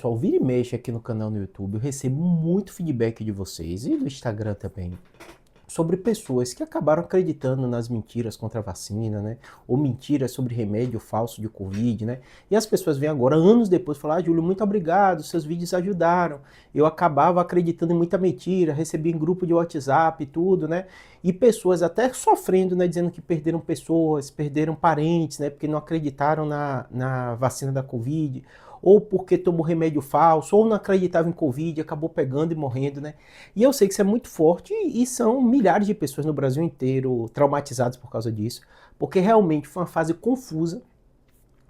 Pessoal, vira e mexe aqui no canal no YouTube, eu recebo muito feedback de vocês e do Instagram também, sobre pessoas que acabaram acreditando nas mentiras contra a vacina, né? Ou mentiras sobre remédio falso de Covid, né? E as pessoas vêm agora, anos depois, falar: Júlio, muito obrigado, seus vídeos ajudaram. Eu acabava acreditando em muita mentira, recebi em grupo de WhatsApp e tudo, né? E pessoas até sofrendo, né? Dizendo que perderam pessoas, perderam parentes, né? Porque não acreditaram na vacina da Covid, ou porque tomou remédio falso, ou não acreditava em Covid, acabou pegando e morrendo, né? E eu sei que isso é muito forte e são milhares de pessoas no Brasil inteiro traumatizadas por causa disso, porque realmente foi uma fase confusa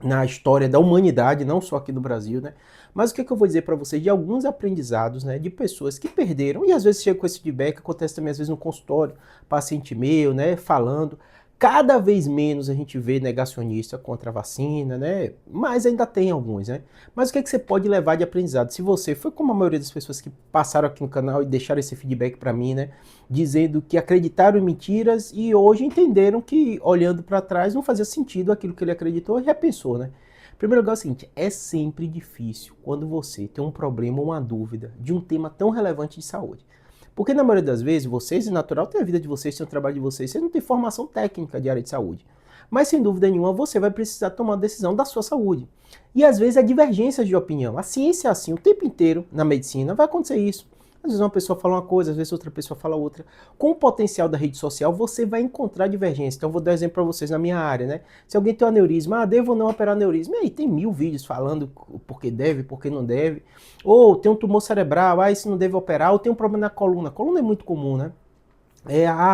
na história da humanidade, não só aqui do Brasil, né? Mas o que, é que eu vou dizer para vocês de alguns aprendizados, né, de pessoas que perderam, e às vezes chega com esse feedback, acontece também às vezes no consultório, paciente meu, né, falando. Cada vez menos a gente vê negacionista contra a vacina, né? Mas ainda tem alguns, né? Mas o que, é que você pode levar de aprendizado? Se você foi como a maioria das pessoas que passaram aqui no canal e deixaram esse feedback para mim, né? Dizendo que acreditaram em mentiras e hoje entenderam que, olhando para trás, não fazia sentido aquilo que ele acreditou e repensou, né? Em primeiro lugar é o seguinte, é sempre difícil quando você tem um problema ou uma dúvida de um tema tão relevante de saúde. Porque na maioria das vezes, vocês, é natural, têm a vida de vocês, têm o trabalho de vocês, vocês não têm formação técnica de área de saúde. Mas sem dúvida nenhuma, você vai precisar tomar uma decisão da sua saúde. E às vezes há divergências de opinião. A ciência é assim, o tempo inteiro na medicina vai acontecer isso. Às vezes uma pessoa fala uma coisa, às vezes outra pessoa fala outra. Com o potencial da rede social, você vai encontrar divergência. Então eu vou dar um exemplo para vocês na minha área, né? Se alguém tem um aneurisma, devo ou não operar aneurisma? E aí tem 1000 vídeos falando por que deve, por que não deve. Ou tem um tumor cerebral, isso não deve operar. Ou tem um problema na coluna. A coluna é muito comum, né?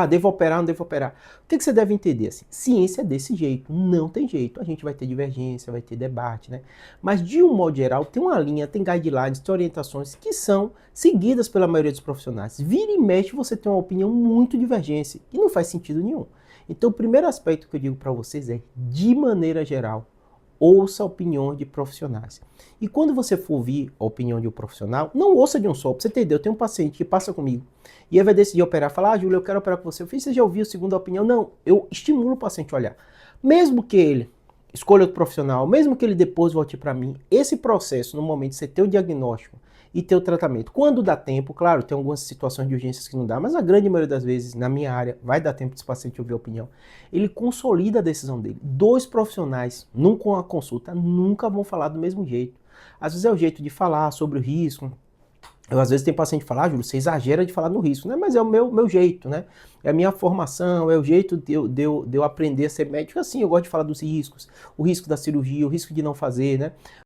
Devo operar, não devo operar. O que você deve entender? Assim, ciência é desse jeito, não tem jeito. A gente vai ter divergência, vai ter debate, né? Mas de um modo geral, tem uma linha, tem guidelines, tem orientações que são seguidas pela maioria dos profissionais. Vira e mexe, você tem uma opinião muito divergente e não faz sentido nenhum. Então, o primeiro aspecto que eu digo para vocês é, de maneira geral, ouça a opinião de profissionais. E quando você for ouvir a opinião de um profissional, não ouça de um só. Pra você entender, eu tenho um paciente que passa comigo e ele vai decidir operar, falar: Júlio, eu quero operar com você. Eu fiz, você já ouviu a segunda opinião? Não, eu estimulo o paciente a olhar. Mesmo que ele escolha outro profissional, mesmo que ele depois volte para mim, esse processo, no momento de você ter o diagnóstico e ter o tratamento, quando dá tempo, claro, tem algumas situações de urgências que não dá, mas a grande maioria das vezes, na minha área, vai dar tempo desse paciente ouvir a opinião, ele consolida a decisão dele. Dois profissionais, numa consulta, nunca vão falar do mesmo jeito. Às vezes é o jeito de falar sobre o risco. Às vezes tem paciente que fala: Júlio, você exagera de falar no risco, né? Mas é o meu jeito, né? É a minha formação, é o jeito de eu aprender a ser médico. Assim, eu gosto de falar dos riscos, o risco da cirurgia, o risco de não fazer, né?